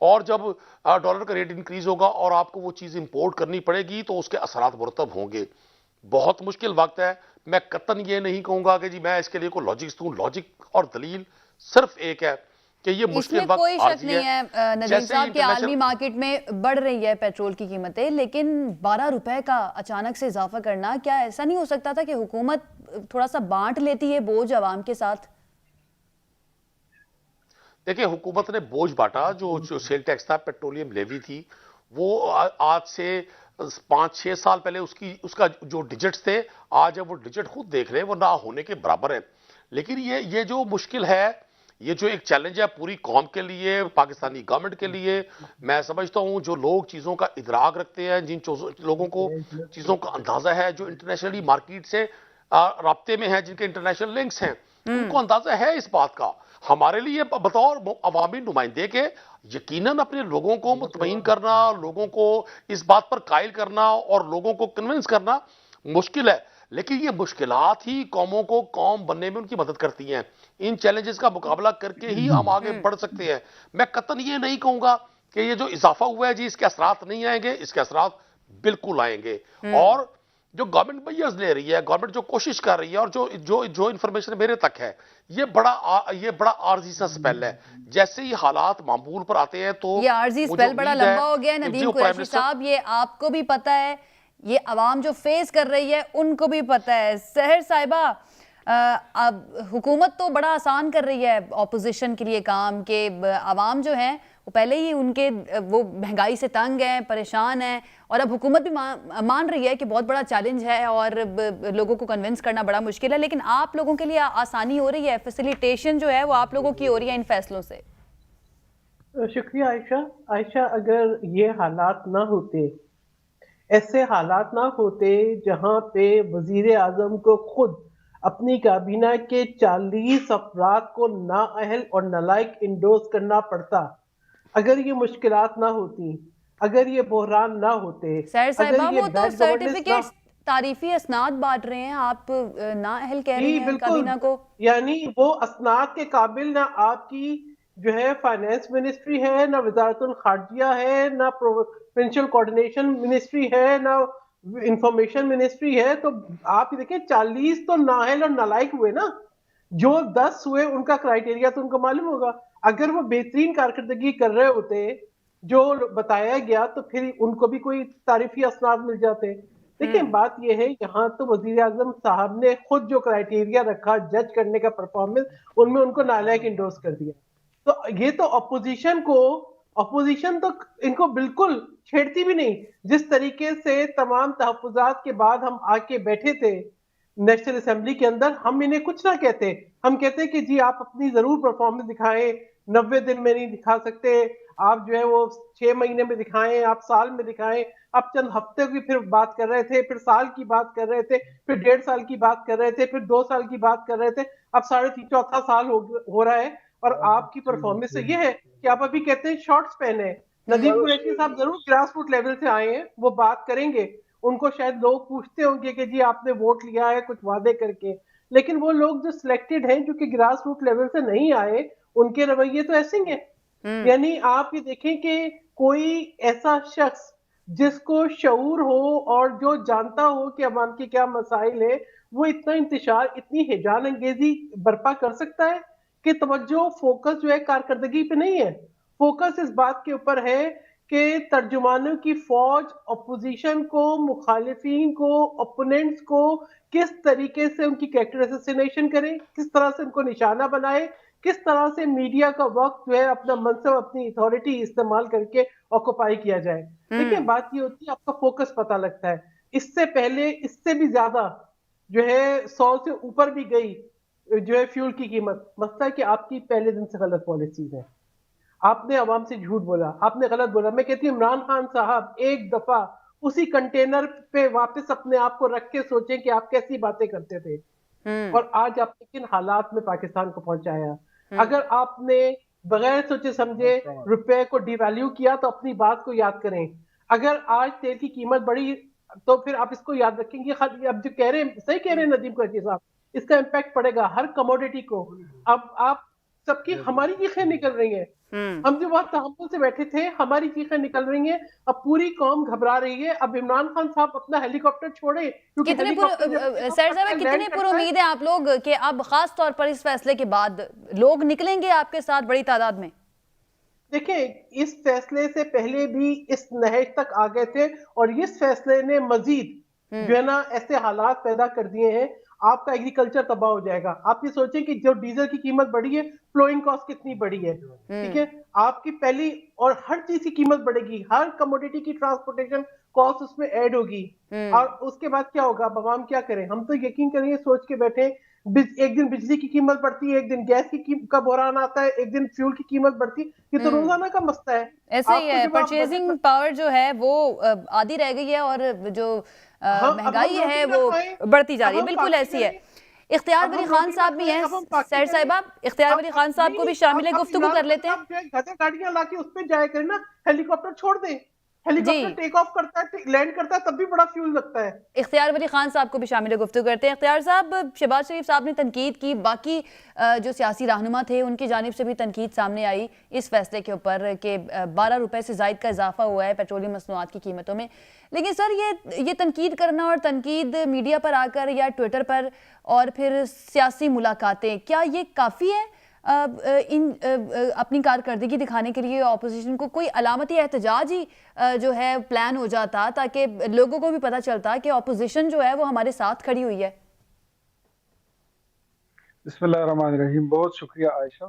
اور جب ڈالر کا ریٹ انکریز ہوگا اور آپ کو وہ چیز امپورٹ کرنی پڑے گی تو اس کے اثرات مرتب ہوں گے. بہت مشکل وقت ہے. میں قطعاً یہ نہیں کہوں گا کہ جی میں اس کے لیے کوئی لاجکس دوں. لاجک اور دلیل صرف ایک ہے کہ یہ اس مشکل میں وقت کوئی شک عارضی نہیں ہے ندیم جیسے صاحب کہ عالمی انٹرنیشنل مارکیٹ میں بڑھ رہی ہے پیٹرول کی قیمتیں، لیکن 12 روپے کا اچانک سے اضافہ کرنا، کیا ایسا نہیں ہو سکتا تھا کہ حکومت تھوڑا سا بانٹ لیتی ہے بوجھ عوام کے ساتھ؟ دیکھیں حکومت نے بوجھ بانٹا. جو سیل ٹیکس تھا، پیٹرولیم لیوی تھی، وہ آج سے 5-6 سال پہلے اس کا جو ڈیجٹس تھے، آج وہ ڈیجٹ خود دیکھ رہے ہیں وہ نہ ہونے کے برابر ہے. لیکن یہ جو مشکل ہے، یہ جو ایک چیلنج ہے پوری قوم کے لیے، پاکستانی گورنمنٹ کے لیے، میں سمجھتا ہوں جو لوگ چیزوں کا ادراک رکھتے ہیں، جن لوگوں کو چیزوں کا اندازہ ہے، جو انٹرنیشنلی مارکیٹ سے رابطے میں ہیں، جن کے انٹرنیشنل لنکس ہیں، ان کو اندازہ ہے اس بات کا. ہمارے لیے بطور عوامی نمائندے کے یقیناً اپنے لوگوں کو مطمئن کرنا، لوگوں کو اس بات پر قائل کرنا اور لوگوں کو کنونس کرنا مشکل ہے. لیکن یہ مشکلات ہی قوموں کو قوم بننے میں ان کی مدد کرتی ہیں. ان چیلنجز کا مقابلہ کر کے ہی ہم آگے بڑھ سکتے ہیں. میں قطعاً یہ نہیں کہوں گا کہ یہ جو اضافہ ہوا ہے جی اس کے اثرات نہیں آئیں گے. اس کے اثرات بالکل آئیں گے. اور جو گورنمنٹ میئرز لے رہی ہے، گورنمنٹ جو کوشش کر رہی ہے، اور جو انفارمیشن میرے تک ہے، یہ بڑا عارضی سا سپیل ہے. جیسے ہی حالات معمول پر آتے ہیں تو یہ عارضی مجھے سپیل بڑا امید ہے لمبا ہو گیا ہے کہ ندیم جو پرائم قریشی منسٹر صاحب، یہ آپ کو بھی پتہ ہے، یہ عوام جو فیس کر رہی ہے ان کو بھی پتہ ہے. سحر صاحبہ، اب حکومت تو بڑا آسان کر رہی ہے اپوزیشن کے لیے کام، کہ عوام جو ہیں وہ پہلے ہی ان کے وہ مہنگائی سے تنگ ہیں، پریشان ہیں، اور اب حکومت بھی مان رہی ہے کہ بہت بڑا چیلنج ہے اور لوگوں کو کنونس کرنا بڑا مشکل ہے. لیکن آپ لوگوں کے لیے آسانی ہو رہی ہے، فیسیلیٹیشن جو ہے وہ آپ لوگوں کی ہو رہی ہے ان فیصلوں سے. شکریہ عائشہ. اگر یہ حالات نہ ہوتے، ایسے حالات نہ ہوتے جہاں پہ وزیر اعظم کو خود اپنی کابینہ کے 40 افراد کو نااہل اور نالائق انڈورس کرنا پڑتا، اگر یہ مشکلات نہ ہوتی، اگر یہ بحران نہ ہوتے، سحر اگر صاحبہ یہ وہ تو بیڈ گورننس نہ، سرٹیفکیٹس تعریفی اسناد بانٹ رہے ہیں، آپ نااہل کہہ رہی جی ہیں بالکل، کابینہ کو. یعنی وہ اسناد کے قابل نہ آپ کی جو ہے فائنانس منسٹری ہے، نہ وزارت الخارجیہ ہے، نہ پروونشل کوارڈینیشن منسٹری ہے، نہ انفارمیشن منسٹری ہے. تو آپ یہ دیکھیں 40 تو نااہل اور نالائق ہوئے نا. جو 10 ہوئے ان کا کرائیٹیریا تو ان کو معلوم ہوگا. اگر وہ بہترین کارکردگی کر رہے ہوتے جو بتایا گیا تو پھر ان کو بھی کوئی تعریفی اسناد مل جاتے. دیکھیں بات یہ ہے، یہاں تو وزیر اعظم صاحب نے خود جو کرائیٹیریا رکھا جج کرنے کا پرفارمنس، ان میں ان کو نالائق انڈورس کر دیا. تو یہ تو اپوزیشن تو ان کو بالکل چھیڑتی بھی نہیں. جس طریقے سے تمام تحفظات کے بعد ہم آ کے بیٹھے تھے نیشنل اسمبلی کے اندر، ہم انہیں کچھ نہ کہتے، ہم کہتے کہ جی آپ اپنی ضرور پرفارمنس دکھائیں. 90 دن میں نہیں دکھا سکتے آپ، جو ہے وہ 6 مہینے میں دکھائیں، آپ سال میں دکھائیں. اب چند ہفتے کی پھر بات کر رہے تھے، پھر سال کی بات کر رہے تھے، پھر 1.5 سال کی بات کر رہے تھے، پھر 2 سال کی بات کر رہے تھے. اب 3.5 سال ہو رہا ہے اور آپ کی پرفارمنس یہ ہے کہ آپ ابھی کہتے ہیں شارٹ سپین ہے. ندیم قریشی صاحب ضرور گراس روٹ لیول سے آئے ہیں، وہ بات کریں گے. ان کو شاید لوگ پوچھتے ہوں گے کہ جی آپ نے ووٹ لیا ہے کچھ وعدے کر کے، لیکن وہ لوگ جو سلیکٹڈ ہیں جو کہ گراس روٹ لیول سے نہیں آئے، ان کے رویے تو ایسے ہی ہیں. یعنی آپ یہ دیکھیں کہ کوئی ایسا شخص جس کو شعور ہو اور جو جانتا ہو کہ عوام کے کیا مسائل ہیں، وہ اتنا انتشار، اتنی ہیجان انگیزی برپا کر سکتا ہے کہ توجہ فوکس جو ہے کارکردگی پہ نہیں ہے. فوکس اس بات کے اوپر ہے کہ ترجمانوں کی فوج اپوزیشن کو، مخالفین کو، اپوننٹس کو کس طریقے سے ان کی کریکٹر اسیسینیشن کرے، کس طرح سے ان کو نشانہ بنائے، کس طرح سے میڈیا کا وقت جو ہے اپنا منصب، اپنی اتھارٹی استعمال کر کے آکوپائی کیا جائے. دیکھیں بات یہ ہوتی ہے آپ کا فوکس پتہ لگتا ہے. اس سے پہلے اس سے بھی زیادہ جو ہے 100 سے اوپر بھی گئی جو ہے فیول کی قیمت. مسئلہ ہے کہ آپ کی پہلے دن سے غلط پالیسیز ہے. آپ نے عوام سے جھوٹ بولا، آپ نے غلط بولا. میں کہتی ہوں عمران خان صاحب ایک دفعہ اسی کنٹینر پہ واپس اپنے آپ کو رکھ کے سوچیں کہ آپ کیسی باتیں کرتے تھے اور آج آپ نے کن حالات میں پاکستان کو پہنچایا. اگر آپ نے بغیر سوچے سمجھے روپے کو ڈی ویلیو کیا تو اپنی بات کو یاد کریں. اگر آج تیل کی قیمت بڑھی تو پھر آپ اس کو یاد رکھیں گے. اب جو کہہ رہے ہیں، صحیح کہہ رہے ہیں ندیم قریشی صاحب، اس کا امپیکٹ پڑے گا ہر کموڈیٹی کو. اب آپ سب کی ہماری چیخیں نکل رہی ہیں. ہم جو بہت تحمل سے بیٹھے تھے, ہماری چیخیں نکل رہی ہیں. اب پوری قوم گھبرا رہی ہے. اب عمران خان صاحب اپنا ہیلی کاپٹر چھوڑے, کیونکہ کتنے ہیلی کاپٹر سیر صاحب کتنی پر امید ہیں آپ لوگ کہ اب خاص طور پر اس فیصلے کے بعد لوگ نکلیں گے آپ کے ساتھ بڑی تعداد میں؟ دیکھیں, اس فیصلے سے پہلے بھی اس نہج تک آ گئے تھے, اور اس فیصلے نے مزید جو ہے نا ایسے حالات پیدا کر دیے ہیں. آپ کا ایگریکلچر تباہ ہو جائے گا. آپ یہ سوچیں کہ جو ڈیزل کی قیمت بڑھی ہے, فلوئنگ کاسٹ کتنی بڑی ہے, ٹھیک ہے, آپ کی پہلی اور ہر چیز کی قیمت بڑھے گی, ہر کموڈیٹی کی ٹرانسپورٹیشن کاسٹ اس میں ایڈ ہوگی. اور اس کے بعد کیا ہوگا, عوام کیا کریں؟ ہم تو یقین کریں, سوچ کے بیٹھے, ایک دن بجلی کی قیمت بڑھتی ہے, ایک دن گیس کا بحران آتا ہے, ایک دن فیول کی قیمت بڑھتی ہے. یہ تو روزانہ کا مسئلہ ہے. ایسا ہی ہے, پرچیزنگ پاور جو ہے وہ آدھی رہ گئی ہے, اور جو مہنگائی ہے وہ بڑھتی جا رہی ہے. بالکل ایسی ہے. اختیار ولی خان صاحب بھی ہیں سیر صاحبہ, اختیار ولی خان صاحب کو بھی شامل گفتگو کر لیتے ہیں. گاڑیاں لا کے اس پہ جائے کریں نا, ہیلی کاپٹر چھوڑ دیں. ہیلی کاپٹر ٹیک آف کرتا ہے, لینڈ کرتا ہے, تب بھی بڑا فیول لگتا ہے. اختیار ولی خان صاحب کو بھی شامل گفتگو کرتے ہیں. اختیار صاحب, شہباز شریف صاحب نے تنقید کی, باقی جو سیاسی رہنما تھے ان کی جانب سے بھی تنقید سامنے آئی اس فیصلے کے اوپر کہ 12 روپے سے زائد کا اضافہ ہوا ہے پیٹرولیم مصنوعات کی قیمتوں میں. لیکن سر یہ تنقید کرنا اور تنقید میڈیا پر آ کر یا ٹویٹر پر اور پھر سیاسی ملاقاتیں, کیا یہ کافی ہے اپنی کارکردگی دکھانے کے لیے اپوزیشن کو؟ کوئی علامتی احتجاج ہی جو ہے پلان ہو جاتا تاکہ لوگوں کو بھی پتہ چلتا کہ اپوزیشن جو ہے وہ ہمارے ساتھ کھڑی ہوئی ہے. بسم اللہ الرحمن الرحیم. بہت شکریہ عائشہ.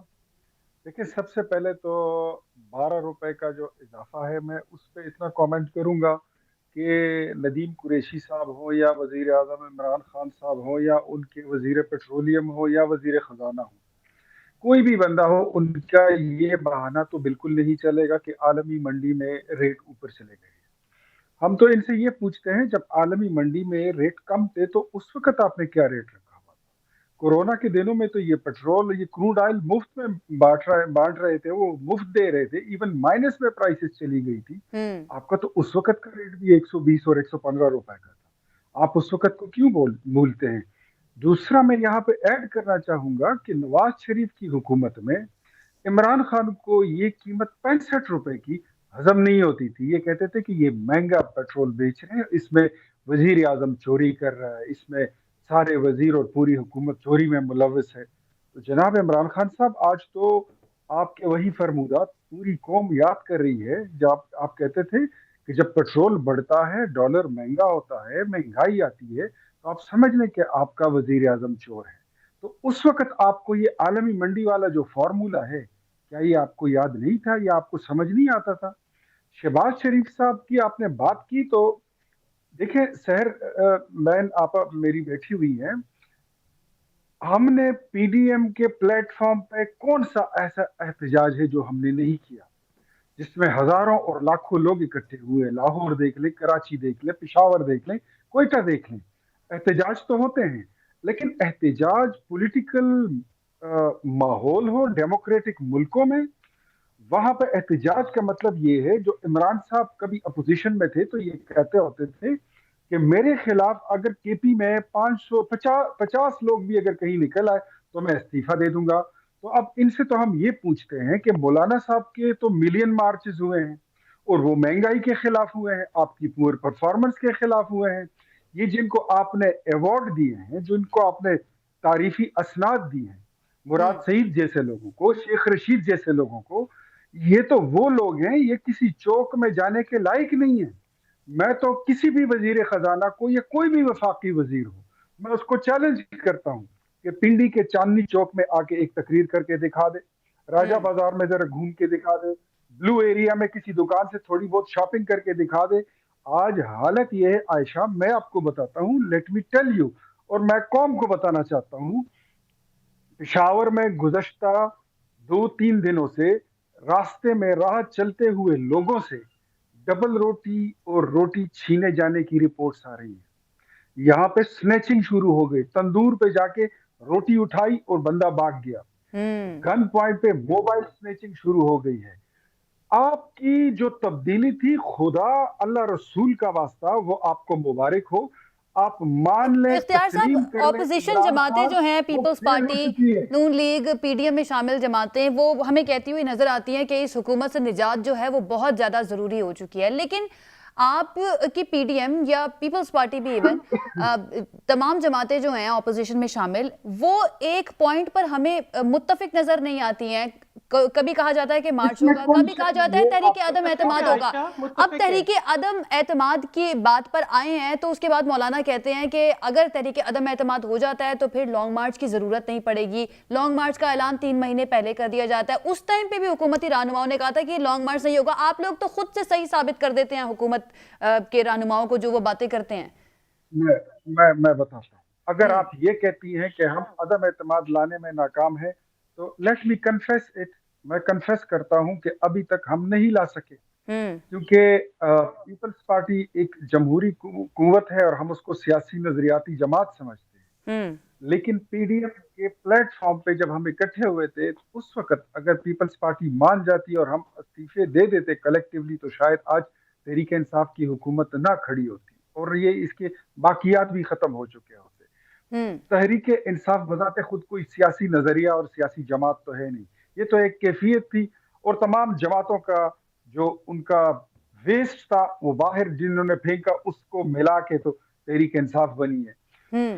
دیکھیں, سب سے پہلے تو 12 روپے کا جو اضافہ ہے, میں اس پہ اتنا کامنٹ کروں گا کہ ندیم قریشی صاحب ہوں یا وزیر اعظم عمران خان صاحب ہوں یا ان کے وزیر پیٹرولیم ہو یا وزیر خزانہ ہو, کوئی بھی بندہ ہو, ان کا یہ بہانہ تو بالکل نہیں چلے گا کہ عالمی منڈی میں ریٹ اوپر چلے گئے. ہم تو ان سے یہ پوچھتے ہیں, جب عالمی منڈی میں ریٹ کم تھے تو اس وقت آپ نے کیا ریٹ رکھا ہوا تھا؟ کورونا کے دنوں میں تو یہ پیٹرول, یہ کروڈ آئل مفت میں بانٹ رہے تھے, وہ مفت دے رہے تھے, ایون مائنس میں پرائسز چلی گئی تھی. آپ کا تو اس وقت کا ریٹ بھی 120 اور 115 روپے کا تھا. آپ اس وقت کو کیوں بھولتے ہیں؟ دوسرا, میں یہاں پہ ایڈ کرنا چاہوں گا کہ نواز شریف کی حکومت میں عمران خان کو یہ قیمت 65 روپے کی ہضم نہیں ہوتی تھی. یہ کہتے تھے کہ یہ مہنگا پیٹرول بیچ رہے ہیں, اس میں وزیر اعظم چوری کر رہا ہے, اس میں سارے وزیر اور پوری حکومت چوری میں ملوث ہے. تو جناب عمران خان صاحب, آج تو آپ کے وہی فرمودات پوری قوم یاد کر رہی ہے, جب آپ کہتے تھے کہ جب پیٹرول بڑھتا ہے, ڈالر مہنگا ہوتا ہے, مہنگائی آتی ہے, تو آپ سمجھ لیں کہ آپ کا وزیر اعظم چور ہے. تو اس وقت آپ کو یہ عالمی منڈی والا جو فارمولا ہے, کیا یہ آپ کو یاد نہیں تھا یا آپ کو سمجھ نہیں آتا تھا؟ شہباز شریف صاحب کی آپ نے بات کی, تو دیکھیں سحر مین آپ میری بیٹھی ہوئی ہیں, ہم نے پی ڈی ایم کے پلیٹ فارم پہ کون سا ایسا احتجاج ہے جو ہم نے نہیں کیا, جس میں ہزاروں اور لاکھوں لوگ اکٹھے ہوئے؟ لاہور دیکھ لیں, کراچی دیکھ لیں, پشاور دیکھ لیں, کوئٹہ دیکھ لیں. احتجاج تو ہوتے ہیں, لیکن احتجاج پولیٹیکل ماحول ہو ڈیموکریٹک ملکوں میں, وہاں پہ احتجاج کا مطلب یہ ہے, جو عمران صاحب کبھی اپوزیشن میں تھے تو یہ کہتے ہوتے تھے کہ میرے خلاف اگر کے پی میں 550 لوگ بھی اگر کہیں نکل آئے تو میں استعفیٰ دے دوں گا. تو اب ان سے تو ہم یہ پوچھتے ہیں کہ مولانا صاحب کے تو ملین مارچز ہوئے ہیں, اور وہ مہنگائی کے خلاف ہوئے ہیں, آپ کی پور پرفارمنس کے خلاف ہوئے ہیں. یہ جن کو آپ نے ایوارڈ دیے ہیں, جن کو آپ نے تعریفی اسناد دی ہیں, مراد سعید جیسے لوگوں کو, شیخ رشید جیسے لوگوں کو, یہ تو وہ لوگ ہیں, یہ کسی چوک میں جانے کے لائق نہیں ہیں. میں تو کسی بھی وزیر خزانہ کو یا کوئی بھی وفاقی وزیر ہو, میں اس کو چیلنج کرتا ہوں کہ پنڈی کے چاندنی چوک میں آ کے ایک تقریر کر کے دکھا دے, راجہ بازار میں ذرا گھوم کے دکھا دے, بلو ایریا میں کسی دکان سے تھوڑی بہت شاپنگ کر کے دکھا دے. آج حالت یہ ہے عائشہ, میں آپ کو بتاتا ہوں, لیٹ می ٹیل یو, اور میں قوم کو بتانا چاہتا ہوں, پشاور میں گزشتہ 2-3 دنوں سے راستے میں راہ چلتے ہوئے لوگوں سے ڈبل روٹی اور روٹی چھینے جانے کی رپورٹس آ رہی ہیں. یہاں پہ سنیچنگ شروع ہو گئی, تندور پہ جا کے روٹی اٹھائی اور بندہ بھاگ گیا. گن پوائنٹ پہ موبائل سنیچنگ شروع ہو گئی ہے. آپ کی جو تبدیلی تھی, خدا اللہ رسول کا واسطہ وہ آپ کو مبارک ہو. آپ مان لیں اختیار تسلیم صاحب کر لیں اپوزیشن عمران جماعتیں خان جو ہیں وہ پیپلز فیل ہو پارٹی چکی ہے. نون لیگ پی ڈی ایم میں شامل جماعتیں وہ ہمیں کہتی ہوئی نظر آتی ہیں کہ اس حکومت سے نجات جو ہے وہ بہت زیادہ ضروری ہو چکی ہے، لیکن آپ کی پی ڈی ایم یا پیپلز پارٹی بھی ایون تمام جماعتیں جو ہیں اپوزیشن میں شامل وہ ایک پوائنٹ پر ہمیں متفق نظر نہیں آتی ہیں. کبھی کہا جاتا ہے کہ مارچ اس میں ہوگا، کون کبھی کہا شک جاتا ہے یہ تحریک آپ عدم اعتماد ہوگا. عائشہ اب متفق ہے. تحریک عدم اعتماد کی بات پر آئے ہیں تو اس کے بعد مولانا کہتے ہیں کہ اگر تحریک عدم اعتماد ہو جاتا ہے تو پھر لانگ مارچ کی ضرورت نہیں پڑے گی. لانگ مارچ کا اعلان 3 مہینے پہلے کر دیا جاتا ہے. اس ٹائم پہ بھی حکومتی رہنماؤں نے کہا تھا کہ لانگ مارچ نہیں ہوگا. آپ لوگ تو خود سے صحیح ثابت کر دیتے ہیں حکومت کے رہنماؤں کو جو وہ باتیں کرتے ہیں. میں بتاتا ہوں. اگر آپ یہ کہتی ہیں کہ ہم عدم اعتماد لانے میں ناکام ہیں تو لیٹ می کنفیس اٹ. میں کنفیس کرتا ہوں کہ ابھی تک ہم نہیں لا سکے کیونکہ پیپلز پارٹی ایک جمہوری قوت ہے اور ہم اس کو سیاسی نظریاتی جماعت سمجھتے ہیں. لیکن پی ڈی ایم کے پلیٹ فارم پہ جب ہم اکٹھے ہوئے تھے اس وقت اگر پیپلز پارٹی مان جاتی اور ہم استعفے دے دیتے کلیکٹیولی تو شاید آج تحریک انصاف کی حکومت نہ کھڑی ہوتی اور یہ اس کے باقیات بھی ختم ہو چکے ہوتے. تحریک انصاف بذات خود کوئی سیاسی نظریہ اور سیاسی جماعت تو ہے نہیں. یہ تو ایک کیفیت تھی اور تمام جماعتوں کا جو ان کا ویسٹ تھا وہ باہر جنہوں نے پھینکا اس کو ملا کے تو تحریک انصاف بنی ہے.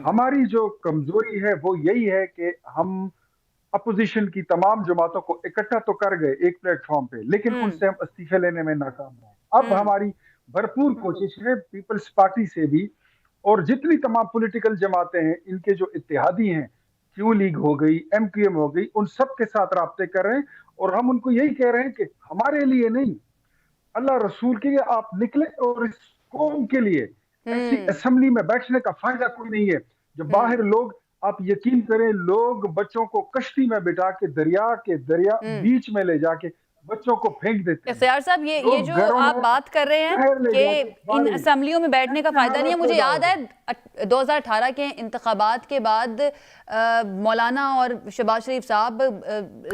ہماری جو کمزوری ہے وہ یہی ہے کہ ہم اپوزیشن کی تمام جماعتوں کو اکٹھا تو کر گئے ایک پلیٹ فارم پہ لیکن ان سے ہم استعفے لینے میں ناکام رہے. اب ہماری بھرپور کوشش ہے پیپلز پارٹی سے بھی اور جتنی تمام پولیٹیکل جماعتیں ہیں ان کے جو اتحادی ہیں کیو لیگ ہو گئی ایم کیو ایم ہو گئی ان سب کے ساتھ رابطے کر رہے ہیں اور ہم ان کو یہی کہہ رہے ہیں کہ ہمارے لیے نہیں اللہ رسول کے لیے آپ نکلے اور اس قوم کے لیے ایسی اسمبلی میں بیٹھنے کا فائدہ کوئی نہیں ہے. جو باہر لوگ آپ یقین کریں لوگ بچوں کو کشتی میں بٹھا کے دریا بیچ میں لے جا کے بچوں کو پھینک دیتے ہیں. اختیار صاحب یہ جو آپ بات کر رہے ہیں کہ ان اسمبلیوں میں بیٹھنے کا فائدہ نہیں ہے، مجھے یاد ہے 2018 کے انتخابات کے بعد مولانا اور شہباز شریف صاحب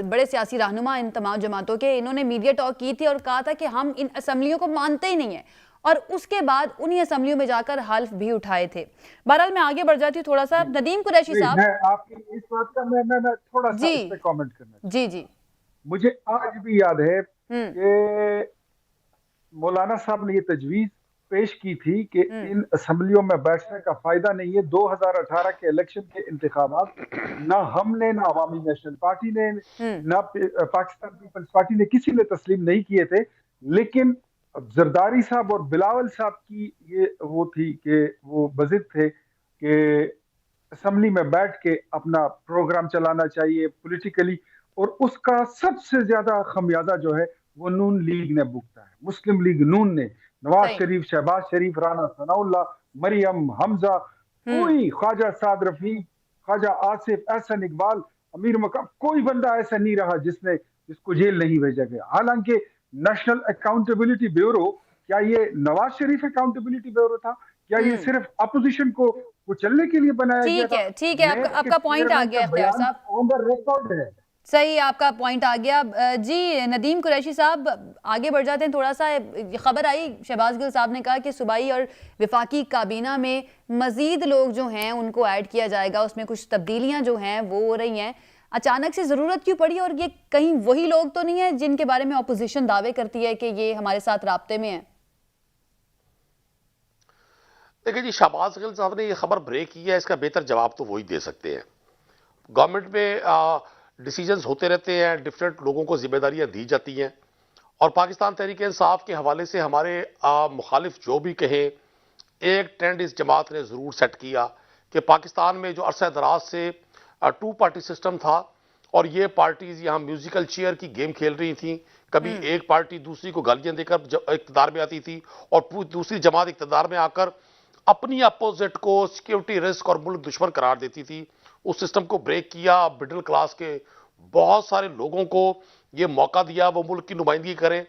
بڑے سیاسی رہنما ان تمام جماعتوں کے انہوں نے میڈیا ٹاک کی تھی اور کہا تھا کہ ہم ان اسمبلیوں کو مانتے ہی نہیں ہیں اور اس کے بعد انہی اسمبلیوں میں جا کر حلف بھی اٹھائے تھے. بہرحال میں آگے بڑھ جاتی ہوں تھوڑا سا. ندیم قریشی صاحب میں آپ کی اس بات کا میں تھوڑا سا اس پہ کامنٹ کرنا جی مجھے آج بھی یاد ہے کہ مولانا صاحب نے یہ تجویز پیش کی تھی کہ ان اسمبلیوں میں بیٹھنے کا فائدہ نہیں ہے. 2018 کے الیکشن کے انتخابات نہ ہم نے نہ عوامی نیشنل پارٹی نے نہ پاکستان پیپلز پارٹی نے کسی نے تسلیم نہیں کیے تھے لیکن زرداری صاحب اور بلاول صاحب کی یہ وہ تھی کہ وہ بضد تھے کہ اسمبلی میں بیٹھ کے اپنا پروگرام چلانا چاہیے پولیٹیکلی اور اس کا سب سے زیادہ خمیازہ جو ہے وہ نون لیگ نے بھگتا ہے. مسلم لیگ نون نے نواز شریف شہباز شریف رانا ثناء اللہ مریم حمزہ کوئی خواجہ سعد رفیق خواجہ آصف احسن اقبال امیر مقام کوئی بندہ ایسا نہیں رہا جس کو جیل نہیں بھیجا گیا. حالانکہ نیشنل اکاؤنٹیبلٹی بیورو کیا یہ نواز شریف اکاؤنٹیبلٹی بیورو تھا؟ کیا یہ صرف اپوزیشن کو چلنے کے لیے بنایا گیا تھا؟ ٹھیک ہے آپ کا پوائنٹ آ گیا اختیار صاحب. آن دا ریکارڈ ہے. صحیح آپ کا پوائنٹ آ گیا. جی ندیم قریشی صاحب آگے بڑھ جاتے ہیں تھوڑا سا. خبر آئی شہباز گل صاحب نے کہا کہ صوبائی اور وفاقی کابینہ میں مزید لوگ جو ہیں ان کو ایڈ کیا جائے گا. اس میں کچھ تبدیلیاں جو ہیں وہ ہو رہی ہیں. اچانک سے ضرورت کیوں پڑی اور یہ کہیں وہی لوگ تو نہیں ہیں جن کے بارے میں اپوزیشن دعوے کرتی ہے کہ یہ ہمارے ساتھ رابطے میں ہیں؟ دیکھیں جی شہباز گل صاحب نے یہ خبر بریک کی ہے اس کا بہتر جواب تو وہی دے سکتے ہیں. گورنمنٹ میں ڈیسیجنز ہوتے رہتے ہیں ڈیفرنٹ لوگوں کو ذمہ داریاں دی جاتی ہیں اور پاکستان تحریک انصاف کے حوالے سے ہمارے مخالف جو بھی کہیں ایک ٹرینڈ اس جماعت نے ضرور سیٹ کیا کہ پاکستان میں جو عرصہ دراز سے 2 پارٹی سسٹم تھا اور یہ پارٹیز یہاں میوزیکل چیئر کی گیم کھیل رہی تھیں. کبھی ایک پارٹی دوسری کو گالیاں دے کر اقتدار میں آتی تھی اور دوسری جماعت اقتدار میں آ کر اپنی اپوزٹ کو سیکیورٹی رسک اور ملک دشمن قرار دیتی تھی. اس سسٹم کو بریک کیا. مڈل کلاس کے بہت سارے لوگوں کو یہ موقع دیا وہ ملک کی نمائندگی کریں.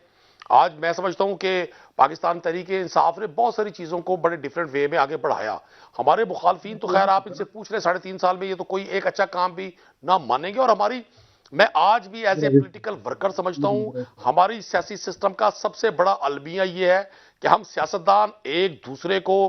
آج میں سمجھتا ہوں کہ پاکستان تحریک انصاف نے بہت ساری چیزوں کو بڑے ڈیفرنٹ وے میں آگے بڑھایا. ہمارے مخالفین تو خیر آپ ان سے پوچھ رہے 3.5 سال میں یہ تو کوئی ایک اچھا کام بھی نہ مانیں گے. اور میں آج بھی ایز اے پولیٹیکل ورکر سمجھتا ہوں ہماری سیاسی سسٹم کا سب سے بڑا المیہ یہ ہے کہ ہم سیاستدان ایک دوسرے کو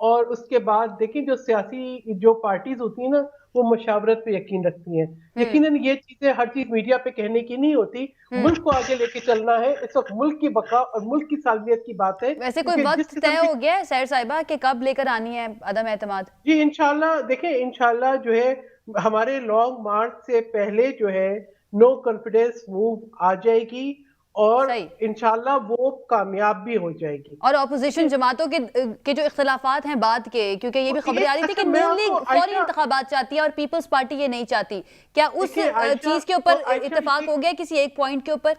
اور اس کے بعد دیکھیں جو سیاسی جو پارٹیز ہوتی ہیں نا وہ مشاورت پہ یقین رکھتی ہیں. یقیناً یہ چیزیں ہر چیز میڈیا پہ کہنے کی نہیں ہوتی. ملک کو آگے لے کے چلنا ہے. اس وقت ملک کی بقا اور ملک کی سالمیت کی بات ہے. ویسے کوئی وقت طے ہو گیا ہے سیر صاحبہ کہ کب لے کر آنی ہے عدم اعتماد؟ جی انشاءاللہ دیکھیں انشاءاللہ جو ہے ہمارے لانگ مارچ سے پہلے جو ہے نو کانفیڈنس موو آ جائے گی اور انشاءاللہ وہ کامیاب بھی ہو جائے گی. اور اپوزیشن جماعتوں کے جو اختلافات ہیں بعد کے، کیونکہ یہ بھی خبریں آ رہی تھی کہ نون لیگ فوری انتخابات چاہتی ہے اور پیپلز پارٹی یہ نہیں چاہتی، کیا اس چیز کے اوپر اتفاق ہو گیا کسی ایک پوائنٹ کے اوپر؟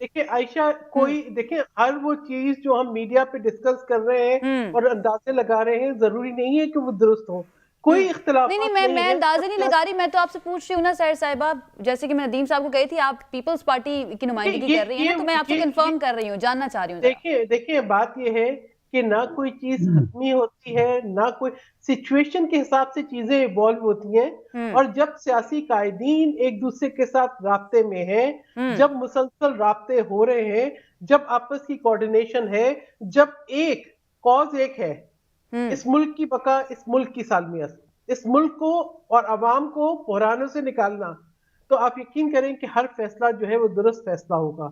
دیکھیں عائشہ کوئی دیکھیں ہر وہ چیز جو ہم میڈیا پہ ڈسکس کر رہے ہیں اور اندازے لگا رہے ہیں ضروری نہیں ہے کہ وہ درست ہوں. کوئی اختلاف نہیں میں اندازے نہیں لگا رہی، میں تو آپ سے پوچھ رہی ہوں نا سیر صاحبہ، جیسے کہ میں ندیم صاحب کو کہی تھی آپ پیپلز پارٹی کی نمائندگی کر رہی ہیں نا، تو میں آپ سے کنفرم کر رہی ہوں، جاننا چاہ رہی ہوں. دیکھیں بات یہ ہے کہ نہ کوئی چیز حتمی ہوتی ہے، نہ کوئی سچویشن کے حساب سے چیزیں ایوالو ہوتی ہیں. اور جب سیاسی قائدین ایک دوسرے کے ساتھ رابطے میں ہیں، جب مسلسل رابطے ہو رہے ہیں، جب آپس کی کوارڈینیشن ہے، جب ایک کاز ایک ہے، اس ملک کی بقا، اس ملک کی سالمیت، اس ملک کو اور عوام کو بحرانوں سے نکالنا، تو آپ یقین کریں کہ ہر فیصلہ جو ہے وہ درست فیصلہ ہوگا.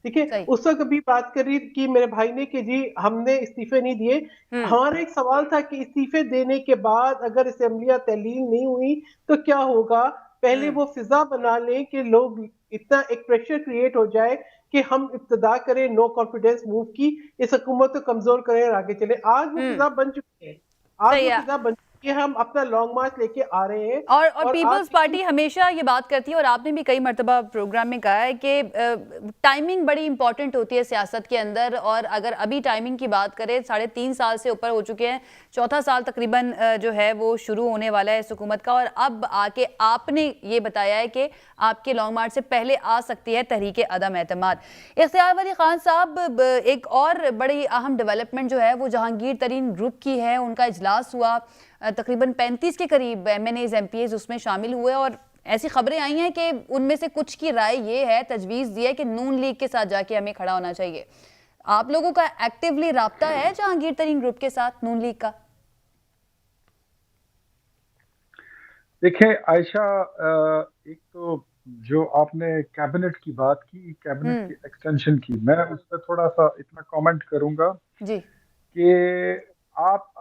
ٹھیک ہے. اس وقت بھی بات کری کہ میرے بھائی نے کہ جی ہم نے استعفے نہیں دیے. ہمارا ایک سوال تھا کہ استعفے دینے کے بعد اگر اسمبلیاں تحلیل نہیں ہوئی تو کیا ہوگا. پہلے وہ فضا بنا لیں کہ لوگ اتنا ایک پریشر کریٹ ہو جائے کہ ہم ابتدا کریں نو کانفیڈنس موو کی، اس حکومت کو کمزور کریں اور آگے چلیں. آج وہ فضا بن چکی ہے، آج وہ فضا بن چکی ہے. ہم اپنا لانگ مارچ لے کے آ رہے ہیں. اور پیپلز پارٹی ہمیشہ یہ بات کرتی ہے، اور آپ نے بھی کئی مرتبہ پروگرام میں کہا ہے کہ ٹائمنگ بڑی امپورٹنٹ ہوتی ہے سیاست کے اندر، اور اگر ابھی ٹائمنگ کی بات کریں 3.5 سال سے اوپر ہو چکے ہیں، 4تھا سال تقریباً جو ہے وہ شروع ہونے والا ہے اس حکومت کا، اور اب آ کے آپ نے یہ بتایا ہے کہ آپ کے لانگ مارچ سے پہلے آ سکتی ہے تحریک عدم اعتماد. اختیار ولی خان صاحب، ایک اور بڑی اہم ڈیولپمنٹ جو ہے وہ جہانگیر ترین گروپ کی ہے. ان کا اجلاس ہوا، تقریباً 35 کے قریب M N As M P As اس میں شامل ہوئے، اور ایسی خبریں آئی ہیں کہ ان میں سے کچھ کی رائے یہ ہے، تجویز دی ہے کہ نون لیگ کے ساتھ جا کے ہمیں کھڑا ہونا چاہیے. آپ لوگوں کا ایکٹیولی رابطہ ہے جہانگیر ترین گروپ کے ساتھ نون لیگ کا؟ دیکھیں عائشہ، ایک تو جو آپ نے کیبنٹ کی بات کی، کیبنٹ کی ایکسٹینشن کی، میں اس پہ تھوڑا سا اتنا کامنٹ کروں گا جی کہ آپ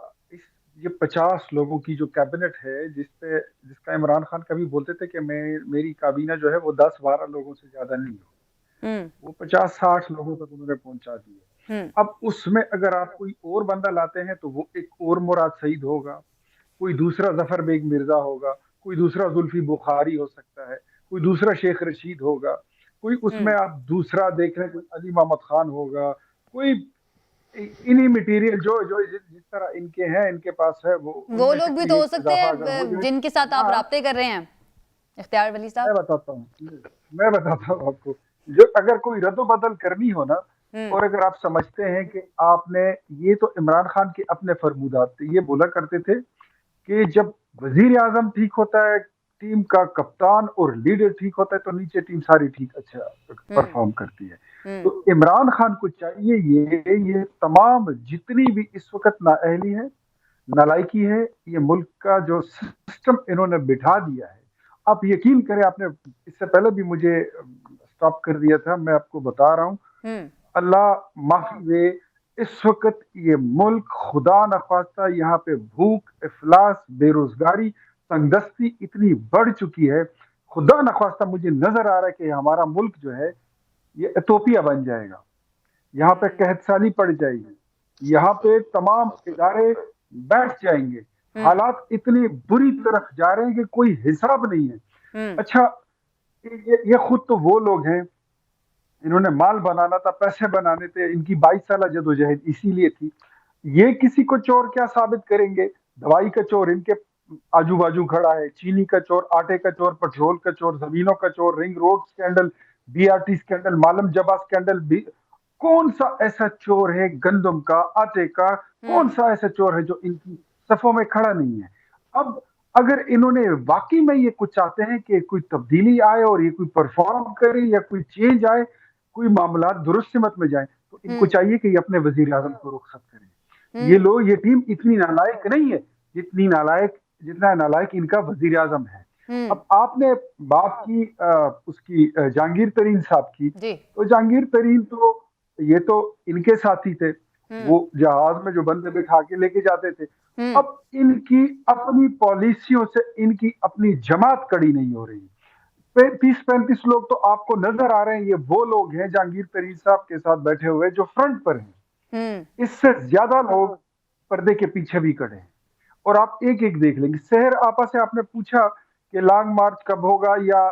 یہ 50 لوگوں کی جو کیبنٹ ہے جس کا عمران خان کبھی بولتے تھے کہ میری کابینہ جو ہے وہ 10-12 لوگوں سے زیادہ نہیں ہو، وہ 50-60 لوگوں تک انہوں نے پہنچا دیے. اب اس میں اگر آپ کوئی اور بندہ لاتے ہیں تو وہ ایک اور مراد سعید ہوگا، کوئی دوسرا ظفر بیگ مرزا ہوگا، کوئی دوسرا زلفی بخاری ہو سکتا ہے، کوئی دوسرا شیخ رشید ہوگا، کوئی اس میں آپ دوسرا دیکھ رہے ہیں کوئی علی محمد خان ہوگا، کوئی انہی میٹیریل جو جس طرح ان کے ہیں ان کے پاس ہے وہ لوگ بھی تو ہو سکتے ہیں جن کے ساتھ آپ رابطے کر رہے ہیں اختیار ولی صاحب. میں بتاتا ہوں آپ کو، جو اگر کوئی رد و بدل کرنی ہو نا، اور اگر آپ سمجھتے ہیں کہ آپ نے یہ تو عمران خان کے اپنے فرمودات تھے، یہ بولا کرتے تھے کہ جب وزیر اعظم ٹھیک ہوتا ہے، ٹیم کا کپتان اور لیڈر ٹھیک ہوتا ہے تو نیچے ٹیم ساری ٹھیک اچھا پرفارم کرتی ہے. تو عمران خان کو چاہیے یہ تمام جتنی بھی اس وقت نااہلی ہے، نالائکی ہے، یہ ملک کا جو سسٹم انہوں نے بٹھا دیا ہے. آپ یقین کریں، آپ نے اس سے پہلے بھی مجھے سٹاپ کر دیا تھا، میں آپ کو بتا رہا ہوں، اللہ معافی دے، اس وقت یہ ملک خدا نخواستہ یہاں پہ بھوک، افلاس، بے روزگاری، تنگدستی اتنی بڑھ چکی ہے. خدا نخواستہ مجھے نظر آ رہا ہے کہ ہمارا ملک جو ہے یہ ایتھوپیا بن جائے گا. یہاں پہ قحط سالی پڑ جائے گی، یہاں پہ تمام ادارے بیٹھ جائیں گے. حالات اتنی بری طرف جا رہے ہیں کہ کوئی حساب نہیں ہے. اچھا یہ خود تو وہ لوگ ہیں، انہوں نے مال بنانا تھا، پیسے بنانے تھے، ان کی 22 سالہ جدوجہد اسی لیے تھی. یہ کسی کو چور کیا ثابت کریں گے؟ دوائی کا چور ان کے آجو باجو کھڑا ہے، چینی کا چور، آٹے کا چور، پٹرول کا چور، زمینوں کا چور، ring road scandal, B R T scandal, Malam Jabba scandal. کون سا ایسا چور ہے گندم کا، آٹے کا، کون سا ایسا چور ہے جو ان کی صفوں میں کھڑا نہیں ہے؟ اب اگر انہوں نے واقعی میں یہ کچھ چاہتے ہیں کہ کوئی تبدیلی آئے اور یہ کوئی پرفارم کرے یا کوئی چینج آئے، کوئی معاملات درست سمت میں جائیں، تو ان کو چاہیے کہ یہ اپنے وزیر اعظم کو رخصت کریں. یہ لوگ یہ ٹیم اتنی نالائق نہیں ہے جتنا نالائق ان کا وزیر اعظم ہے. اب آپ نے بات کی اس کی جہانگیر ترین صاحب کی, تو جہانگیر ترین تو یہ تو ان کے ساتھی تھے, وہ جہاز میں جو بندے بٹھا کے لے کے جاتے تھے. اب ان کی اپنی پالیسیوں سے ان کی اپنی جماعت کڑی نہیں ہو رہی. 30-35 لوگ تو آپ کو نظر آ رہے ہیں, یہ وہ لوگ ہیں جہانگیر ترین صاحب کے ساتھ بیٹھے ہوئے جو فرنٹ پر ہیں. اس سے زیادہ لوگ پردے کے پیچھے بھی کھڑے ہیں. اور آپ ایک ایک دیکھ لیں گے. سحر آپا سے آپ نے پوچھا کہ لانگ مارچ کب ہوگا یا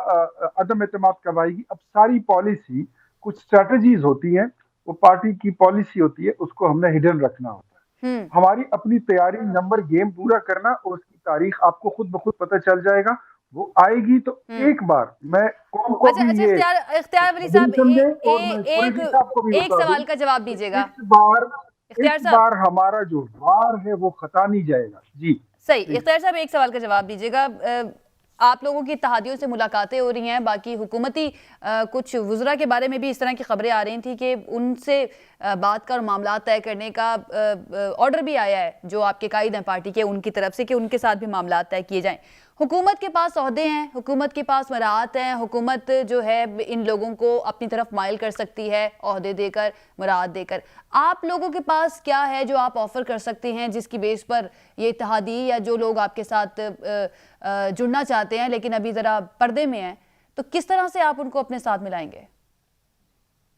عدم اعتماد کب آئے گی. اب ساری پالیسی, کچھ اسٹریٹجیز ہوتی ہیں, وہ پارٹی کی پالیسی ہوتی ہے, اس کو ہم نے ہڈن رکھنا ہوتا ہے. ہماری اپنی تیاری, نمبر گیم پورا کرنا, اور اس کی تاریخ آپ کو خود بخود پتہ چل جائے گا. وہ آئے گی تو ایک بار میں قوم کو بھی یہ اختیار ولی صاحب ایک سوال کا جواب دیجیے گا. اس بار ہمارا جو وار ہے وہ خطا نہیں جائے گا. جی صحیح. اختیار صاحب ایک سوال کا جواب دیجیے گا. آپ لوگوں کی اتحادیوں سے ملاقاتیں ہو رہی ہیں, باقی حکومتی کچھ وزراء کے بارے میں بھی اس طرح کی خبریں آ رہی تھیں کہ ان سے بات کا اور معاملات طے کرنے کا آرڈر بھی آیا ہے جو آپ کے قائد ہیں پارٹی کے, ان کی طرف سے, کہ ان کے ساتھ بھی معاملات طے کیے جائیں. حکومت کے پاس عہدے ہیں, حکومت کے پاس مراعات ہیں, حکومت جو ہے ان لوگوں کو اپنی طرف مائل کر سکتی ہے عہدے دے کر, مراعات دے کر. آپ لوگوں کے پاس کیا ہے جو آپ آفر کر سکتے ہیں جس کی بیس پر یہ اتحادی یا جو لوگ آپ کے ساتھ جڑنا چاہتے ہیں لیکن ابھی ذرا پردے میں ہیں, تو کس طرح سے آپ ان کو اپنے ساتھ ملائیں گے؟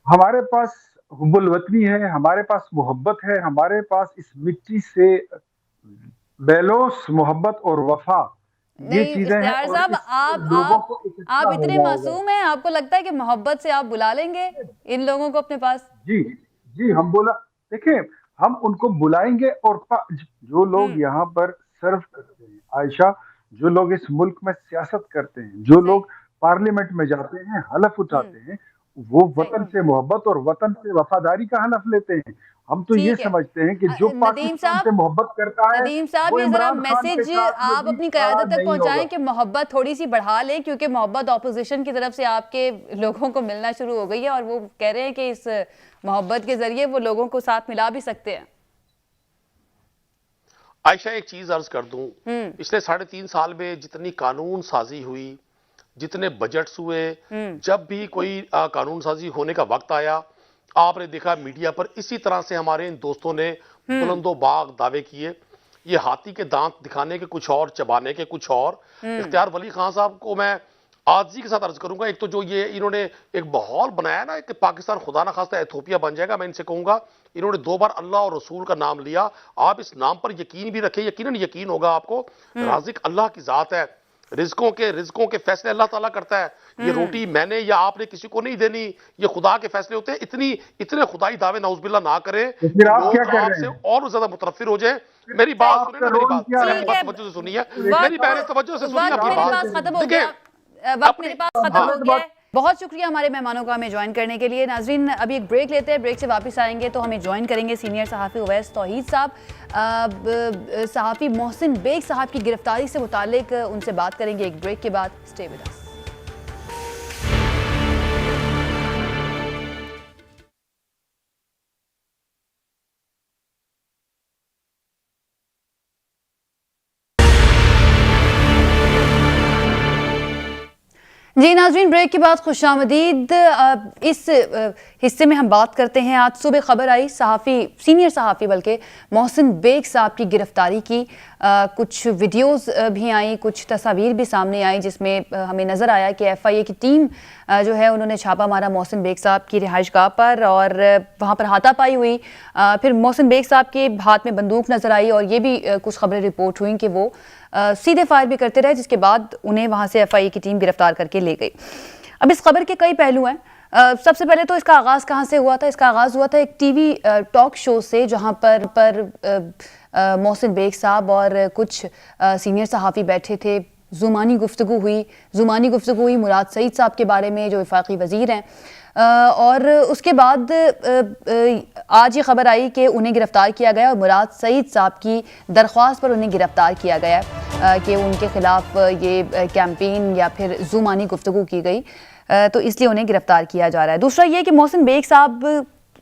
ہمارے پاس حب الوطنی ہے, ہمارے پاس محبت ہے, ہمارے پاس اس مٹی سے بیلوس محبت اور وفا, یہ چیزیں ہیں. اختیار صاحب آپ اتنے معصوم ہیں, آپ کو لگتا ہے کہ محبت سے آپ بلا لیں گے ان لوگوں کو اپنے پاس؟ جی ہم دیکھیں, ہم ان کو بلائیں گے. اور جو لوگ یہاں پر سرو کرتے ہیں عائشہ, جو لوگ اس ملک میں سیاست کرتے ہیں, جو لوگ پارلیمنٹ میں جاتے ہیں, حلف اٹھاتے ہیں, وہ وطن سے محبت اور وطن سے وفاداری کا حلف لیتے ہیں. ہم تو یہ سمجھتے ہیں کہ جو پاکستان سے محبت کرتا ہے, ندیم صاحب یہ ذرا میسج آپ اپنی قیادت تک پہنچائیں کہ محبت تھوڑی سی بڑھا لیں, کیونکہ محبت اپوزیشن کی طرف سے آپ کے لوگوں کو ملنا شروع ہو گئی ہے, اور وہ کہہ رہے ہیں کہ اس محبت کے ذریعے وہ لوگوں کو ساتھ ملا بھی سکتے ہیں. عائشہ ایک چیز عرض کر دوں, پچھلے 3.5 سال میں جتنی قانون سازی ہوئی, جتنے بجٹس ہوئے, جب بھی کوئی قانون سازی ہونے کا وقت آیا, آپ نے دیکھا میڈیا پر اسی طرح سے ہمارے ان دوستوں نے بلند و باغ دعوے کیے. یہ ہاتھی کے دانت دکھانے کے کچھ اور, چبانے کے کچھ اور. اختیار ولی خان صاحب کو میں عاجزی کے ساتھ عرض کروں گا, ایک تو جو یہ انہوں نے ایک ماحول بنایا نا کہ پاکستان خدا نہ خواستہ ایتھوپیا بن جائے گا, میں ان سے کہوں گا انہوں نے 2 بار اللہ اور رسول کا نام لیا. آپ اس نام پر یقین بھی رکھیں, یقیناً یقین ہوگا آپ کو. رازق اللہ کی ذات ہے, رزقوں کے فیصلے اللہ تعالیٰ کرتا ہے. یہ روٹی میں نے یا آپ نے کسی کو نہیں دینی, یہ خدا کے فیصلے ہوتے ہیں. اتنے خدائی دعوے نعوذ باللہ نہ کریں, لوگ آپ سے اور زیادہ متنفر ہو جائیں. میری بات سنیں, میری بات توجہ سے سنیے, میری بہنیں توجہ سے سنیے. وقت میرے پاس ختم ہو گیا ہے. بہت شکریہ ہمارے مہمانوں کا ہمیں جوائن کرنے کے لیے. ناظرین ابھی ایک بریک لیتے ہیں, بریک سے واپس آئیں گے تو ہمیں جوائن کریں گے سینئر صحافی اویس توحید صاحب. صحافی محسن بیگ صاحب کی گرفتاری سے متعلق ان سے بات کریں گے ایک بریک کے بعد. Stay with us. جی ناظرین, بریک کے بعد خوش آمدید. اس حصے میں ہم بات کرتے ہیں, آج صبح خبر آئی سینئر صحافی بلکہ محسن بیگ صاحب کی گرفتاری کی. کچھ ویڈیوز بھی آئیں, کچھ تصاویر بھی سامنے آئیں جس میں ہمیں نظر آیا کہ ایف آئی اے کی ٹیم جو ہے انہوں نے چھاپا مارا محسن بیگ صاحب کی رہائش گاہ پر, اور وہاں پر ہاتھا پائی ہوئی. پھر محسن بیگ صاحب کے ہاتھ میں بندوق نظر آئی, اور یہ بھی کچھ خبریں رپورٹ ہوئیں کہ وہ سیدھے فائر بھی کرتے رہے, جس کے بعد انہیں وہاں سے ایف آئی اے کی ٹیم گرفتار کر کے لے گئی. اب اس خبر کے کئی پہلو ہیں. سب سے پہلے تو اس کا آغاز کہاں سے ہوا تھا؟ اس کا آغاز ہوا تھا ایک ٹی وی ٹاک شو سے, جہاں پر محسن بیگ صاحب اور کچھ سینئر صحافی بیٹھے تھے. زمانی گفتگو ہوئی مراد سعید صاحب کے بارے میں جو وفاقی وزیر ہیں, اور اس کے بعد آج یہ خبر آئی کہ انہیں گرفتار کیا گیا, اور مراد سعید صاحب کی درخواست پر انہیں گرفتار کیا گیا کہ ان کے خلاف یہ کیمپین یا پھر زمانی گفتگو کی گئی, تو اس لیے انہیں گرفتار کیا جا رہا ہے. دوسرا یہ کہ محسن بیگ صاحب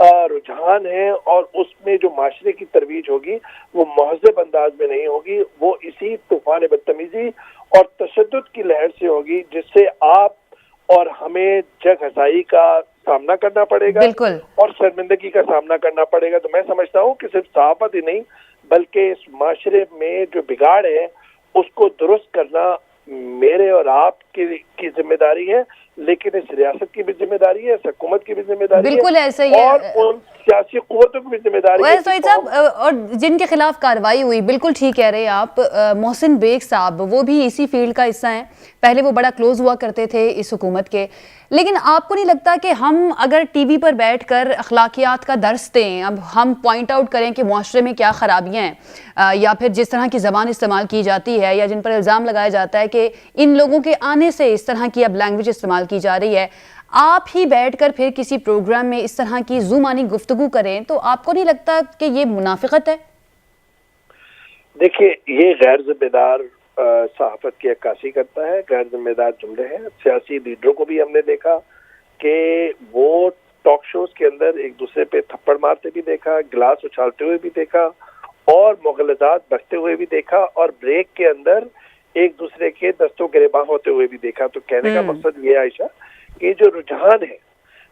رجحان ہے اور اس میں جو معاشرے کی ترویج ہوگی وہ مہذب انداز میں نہیں ہوگی، وہ اسی طوفان بدتمیزی اور تشدد کی لہر سے ہوگی، جس سے آپ اور ہمیں جگ ہسائی کا سامنا کرنا پڑے گا بالکل اور شرمندگی کا سامنا کرنا پڑے گا۔ تو میں سمجھتا ہوں کہ صرف صحافت ہی نہیں بلکہ اس معاشرے میں جو بگاڑ ہے اس کو درست کرنا میرے اور آپ کی ذمہ داری ہے، لیکن اس ریاست کی بھی ذمہ داری ہے، اس حکومت کی بھی ذمہ داری ہے، بالکل ایسا ہی ہے، اور ان سیاسی قوتوں کی بھی ذمہ داری ہے۔ سعید صاحب اور جن کے خلاف کارروائی ہوئی، بالکل ٹھیک کہہ رہے ہیں آپ، محسن بیگ صاحب وہ بھی اسی فیلڈ کا حصہ ہیں، پہلے وہ بڑا کلوز ہوا کرتے تھے اس حکومت کے، لیکن آپ کو نہیں لگتا کہ ہم اگر ٹی وی پر بیٹھ کر اخلاقیات کا درس دیں، اب ہم پوائنٹ آؤٹ کریں کہ معاشرے میں کیا خرابیاں ہیں، یا پھر جس طرح کی زبان استعمال کی جاتی ہے یا جن پر الزام لگایا جاتا ہے کہ ان لوگوں کے آنے سے اس طرح کی اب لینگویج استعمال کی جا رہی ہے، آپ ہی بیٹھ کر پھر کسی پروگرام میں اس طرح کی زومانی گفتگو کریں، تو آپ کو نہیں لگتا کہ یہ منافقت ہے؟ دیکھیے، یہ غیر ذمہ دار صحافت کی عکاسی کرتا ہے، غیر ذمہ دار جملے ہیں۔ سیاسی لیڈروں کو بھی ہم نے دیکھا کہ وہ ٹاک شوز کے اندر ایک دوسرے پہ تھپڑ مارتے بھی دیکھا، گلاس اچھالتے ہوئے بھی دیکھا اور مغالطات برتتے ہوئے بھی دیکھا، اور بریک کے اندر ایک دوسرے کے دستوں گریباں ہوتے ہوئے بھی دیکھا۔ تو کہنے کا مقصد یہ عائشہ، یہ جو رجحان ہے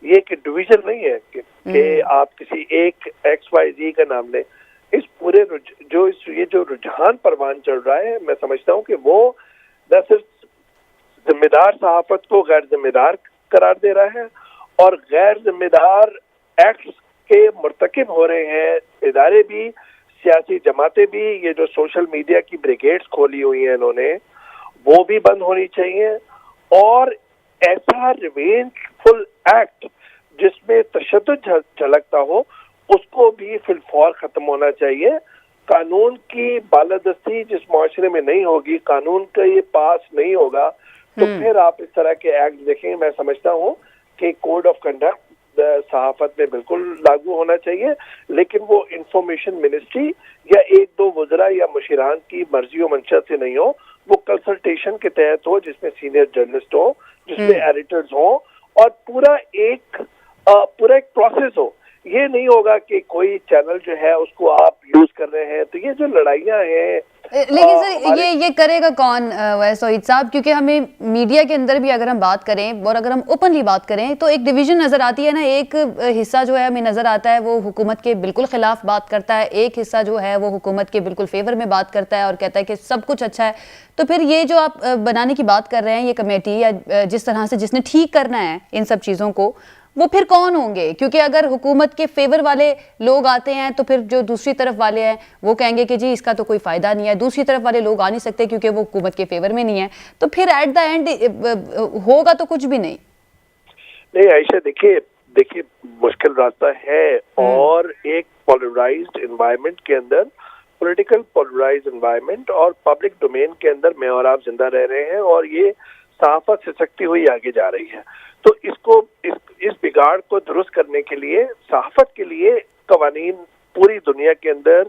یہ کہ ڈویژن نہیں ہے کہ آپ کسی ایک ایکس وائی زی کا نام لیں، اس پورے یہ جو رجحان پروان چڑھ رہا ہے، میں سمجھتا ہوں کہ وہ نہ صرف ذمہ دار صحافت کو غیر ذمہ دار قرار دے رہا ہے اور غیر ذمہ دار ایکٹس کے مرتکب ہو رہے ہیں ادارے بھی، سیاسی جماعتیں بھی۔ یہ جو سوشل میڈیا کی بریگیڈز کھولی ہوئی ہیں انہوں نے، وہ بھی بند ہونی چاہیے، اور ایسا ریونج فل ایکٹ جس میں تشدد جھلکتا ہو اس کو بھی فی الفور ختم ہونا چاہیے۔ قانون کی بالادستی جس معاشرے میں نہیں ہوگی، قانون کا یہ پاس نہیں ہوگا، تو پھر آپ اس طرح کے ایکٹ دیکھیں۔ میں سمجھتا ہوں کہ کوڈ آف کنڈکٹ صحافت میں بالکل لاگو ہونا چاہیے، لیکن وہ انفارمیشن منسٹری یا ایک دو وزراء یا مشیران کی مرضی و منشا سے نہیں ہو، وہ کنسلٹیشن کے تحت ہو، جس میں سینئر جرنلسٹ ہو، جس میں ایڈیٹرز ہوں، اور پورا ایک پروسیس ہو۔ یہ نہیں ہوگا کہ کوئی چینل جو ہے اس کو آپ یوز کر رہے ہیں۔ تو یہ جو لڑائیاں ہیں، لیکن سر یہ کرے گا کون سعید صاحب؟ کیونکہ ہمیں میڈیا کے اندر بھی اگر ہم بات کریں اور اگر ہم اوپنلی بات کریں تو ایک ڈویژن نظر آتی ہے نا، ایک حصہ جو ہے ہمیں نظر آتا ہے وہ حکومت کے بالکل خلاف بات کرتا ہے، ایک حصہ جو ہے وہ حکومت کے بالکل فیور میں بات کرتا ہے اور کہتا ہے کہ سب کچھ اچھا ہے۔ تو پھر یہ جو آپ بنانے کی بات کر رہے ہیں، یہ کمیٹی یا جس طرح سے جس نے ٹھیک کرنا ہے ان سب چیزوں کو، وہ پھر کون ہوں گے؟ کیونکہ اگر حکومت کے فیور والے لوگ آتے ہیں تو پھر جو دوسری طرف والے ہیں وہ کہیں گے کہ جی اس کا تو کوئی فائدہ نہیں ہے، دوسری طرف والے لوگ آ نہیں سکتے کیونکہ وہ حکومت کے فیور میں نہیں ہے، تو پھر ایٹ دا اینڈ ہوگا تو کچھ بھی نہیں۔ نہیں عائشہ، دیکھیے مشکل راستہ ہے، اور ایک پولرائزڈ انوائرمنٹ کے اندر، پولیٹیکل پولرائزڈ انوائرمنٹ اور پبلک ڈومین کے اندر میں اور آپ زندہ رہ رہے ہیں، اور یہ صحافت سسکتی ہوئی آگے جا رہی ہے۔ تو اس بگاڑ کو درست کرنے کے لیے صحافت کے لیے قوانین پوری دنیا کے اندر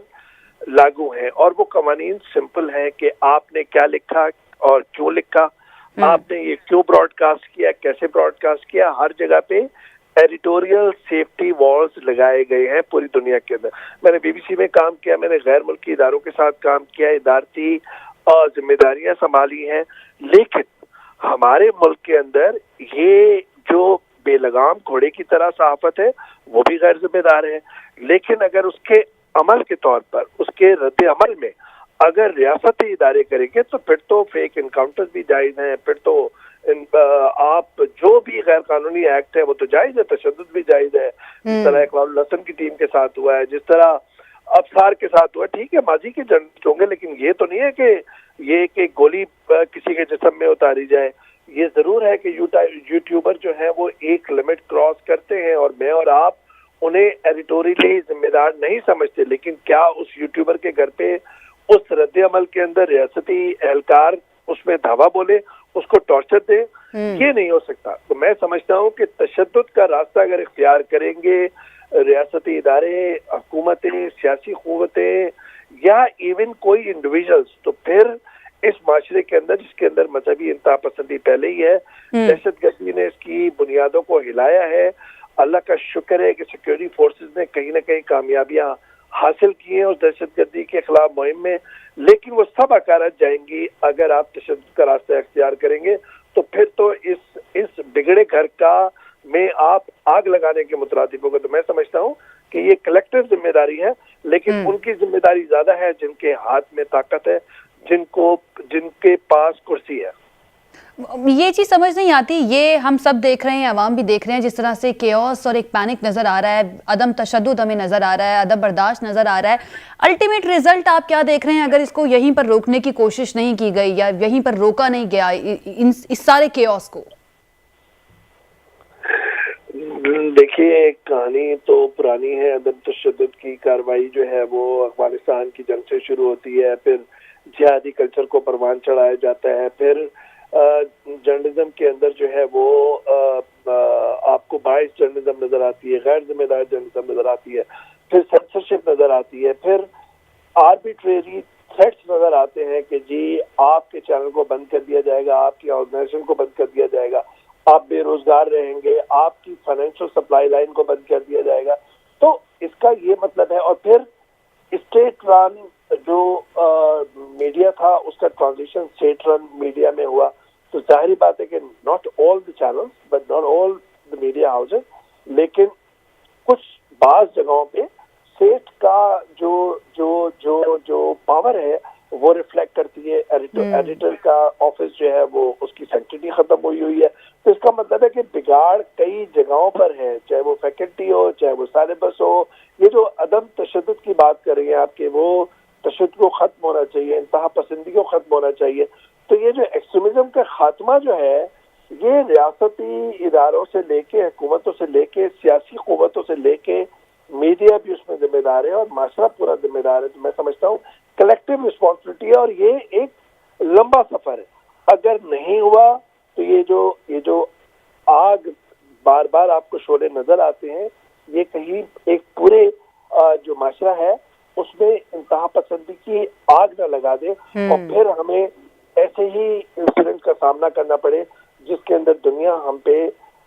لاگو ہیں، اور وہ قوانین سمپل ہیں کہ آپ نے کیا لکھا اور کیوں لکھا، آپ نے یہ کیوں براڈ کاسٹ کیا، کیسے براڈ کاسٹ کیا۔ ہر جگہ پہ ایڈیٹوریل سیفٹی والز لگائے گئے ہیں پوری دنیا کے اندر۔ میں نے بی بی سی میں کام کیا، میں نے غیر ملکی اداروں کے ساتھ کام کیا، ادارتی ذمہ داریاں سنبھالی ہیں، لیکن ہمارے ملک کے اندر یہ جو بے لگام گھوڑے کی طرح صحافت ہے وہ بھی غیر ذمہ دار ہے۔ لیکن اگر اس کے عمل کے طور پر، اس کے رد عمل میں اگر ریاستی ادارے کریں گے تو پھر تو فیک انکاؤنٹر بھی جائز ہیں، پھر تو آپ جو بھی غیر قانونی ایکٹ ہے وہ تو جائز ہے، تشدد بھی جائز ہے، جس طرح اقبال الحسن کی ٹیم کے ساتھ ہوا ہے، جس طرح افسار کے ساتھ ہوا۔ ٹھیک ہے، ماضی کے جرنلسٹ ہوں گے، لیکن یہ تو نہیں ہے کہ یہ کہ گولی کسی کے جسم میں اتاری جائے۔ یہ ضرور ہے کہ یوٹیوبر جو ہیں وہ ایک لمٹ کراس کرتے ہیں، اور میں اور آپ انہیں ایڈیٹوریلی ذمہ دار نہیں سمجھتے، لیکن کیا اس یوٹیوبر کے گھر پہ اس رد عمل کے اندر ریاستی اہلکار اس میں دھاوا بولے، اس کو ٹارچر دے؟ یہ نہیں ہو سکتا۔ تو میں سمجھتا ہوں کہ تشدد کا راستہ اگر اختیار کریں گے ریاستی ادارے، حکومتیں، سیاسی قوتیں یا ایون کوئی انڈیویژلز، تو پھر اس معاشرے کے اندر، جس کے اندر مذہبی انتہا پسندی پہلے ہی ہے، دہشت گردی نے اس کی بنیادوں کو ہلایا ہے، اللہ کا شکر ہے کہ سیکورٹی فورسز نے کہیں نہ کہیں کامیابیاں حاصل کی ہیں اس دہشت گردی کے خلاف مہم میں، لیکن وہ سب اکارت جائیں گی اگر آپ تشدد کا راستہ اختیار کریں گے، تو پھر تو اس بگڑے گھر کا میں آپ آگ لگانے کے مترادف ہوگا۔ تو میں سمجھتا ہوں کہ یہ کلیکٹیو ذمہ داری ہے، لیکن ان کی ذمہ داری زیادہ ہے جن کے ہاتھ میں طاقت ہے، جن کے پاس کرسی ہے۔ یہ چیز سمجھ نہیں آتی، یہ ہم سب دیکھ رہے ہیں، عوام بھی دیکھ رہے ہیں، جس طرح سے کیوس اور ایک پینک نظر آ رہا ہے، عدم تشدد ہمیں نظر آ رہا ہے، عدم برداشت نظر آ رہا ہے، الٹیمیٹ رزلٹ آپ کیا دیکھ رہے ہیں اگر اس کو یہیں پر روکنے کی کوشش نہیں کی گئی یا یہیں پر روکا نہیں گیا اس سارے کیوس کو؟ دیکھیے کہانی تو پرانی ہے، عدم تشدد کی کارروائی جو ہے وہ افغانستان کی جنگ سے شروع ہوتی ہے، پھر جہادی کلچر کو پروان چڑھایا جاتا ہے، پھر جرنلزم کے اندر جو ہے وہ آپ کو باعث جرنلزم نظر آتی ہے، غیر ذمہ دار جرنلزم نظر آتی ہے، پھر سینسرشپ نظر آتی ہے، پھر آربیٹریری تھریٹس نظر آتے ہیں کہ جی آپ کے چینل کو بند کر دیا جائے گا، آپ کی آرگنائزیشن کو بند کر دیا جائے گا، آپ بے روزگار رہیں گے، آپ کی فائنینشل سپلائی لائن کو بند کر دیا جائے گا۔ تو اس کا یہ مطلب ہے، اور پھر اسٹیٹ رن جو میڈیا تھا اس کا ٹرانزیشن اسٹیٹ رن میڈیا میں ہوا، تو ظاہری بات ہے کہ not all the channels but not all the media houses, لیکن کچھ بعض جگہوں پہ اسٹیٹ کا جو پاور ہے وہ ریفلیکٹ کرتی ہے، ایڈیٹر کا آفس جو ہے وہ اس کی سینکٹریٹی ختم ہوئی ہے، تو اس کا مطلب ہے کہ بگاڑ کئی جگہوں پر ہے، چاہے وہ فیکلٹی ہو، چاہے وہ سیلیبس ہو۔ یہ جو عدم تشدد کی بات کر رہی ہیں آپ، کہ وہ تشدد کو ختم ہونا چاہیے، انتہا پسندی کو ختم ہونا چاہیے، تو یہ جو ایکسٹریمزم کا خاتمہ جو ہے یہ ریاستی اداروں سے لے کے، حکومتوں سے لے کے، سیاسی قوتوں سے لے کے، میڈیا بھی اس میں ذمہ دار ہے اور معاشرہ پورا ذمہ دار ہے۔ تو میں سمجھتا ہوں کلیکٹیو رسپانسبلٹی ہے، اور یہ ایک لمبا سفر ہے، اگر نہیں ہوا تو یہ جو آگ بار بار آپ کو شعلے نظر آتے ہیں، یہ کہیں ایک پورے جو معاشرہ ہے اس میں انتہا پسندی کی آگ نہ لگا دے، اور پھر ہمیں ایسے ہی انسیڈنٹ کا سامنا کرنا پڑے جس کے اندر دنیا ہم پہ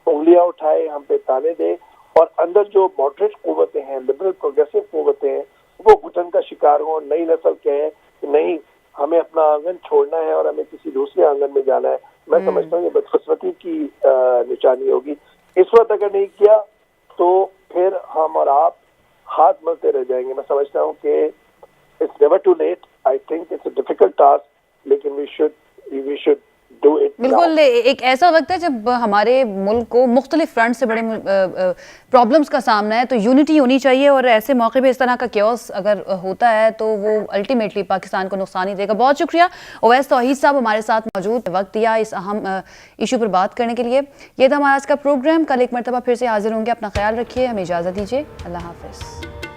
انگلیاں اٹھائے، ہم پہ تانے دے، اور اندر جو ماڈریٹ قوتیں ہیں، لبرل پروگریسو قوتیں ہیں، وہ گھٹن کا شکار ہوں، نئی نسل کہے کہ نہیں ہمیں اپنا آنگن چھوڑنا ہے اور ہمیں کسی دوسرے آنگن میں جانا ہے۔ میں سمجھتا ہوں یہ بدقسمتی کی نشانی ہوگی۔ اس وقت اگر نہیں کیا تو پھر ہم اور آپ ہاتھ ملتے رہ جائیں گے۔ میں سمجھتا ہوں کہ it's never too late, I think it's a difficult task, لیکن وی شوڈ ڈو اٹ۔ بالکل، ایک ایسا وقت ہے جب ہمارے ملک کو مختلف فرنٹ سے بڑے پرابلمس کا سامنا ہے، تو یونٹی ہونی چاہیے، اور ایسے موقع پہ اس طرح کا کیوس اگر ہوتا ہے تو وہ الٹیمیٹلی پاکستان کو نقصان ہی دے گا۔ بہت شکریہ اویس توحید صاحب ہمارے ساتھ موجود، وقت دیا اس اہم ایشو پر بات کرنے کے لیے۔ یہ تھا ہمارا آج کا پروگرام، کل ایک مرتبہ پھر سے حاضر ہوں گے، اپنا خیال رکھیے، ہمیں اجازت دیجیے، اللہ حافظ۔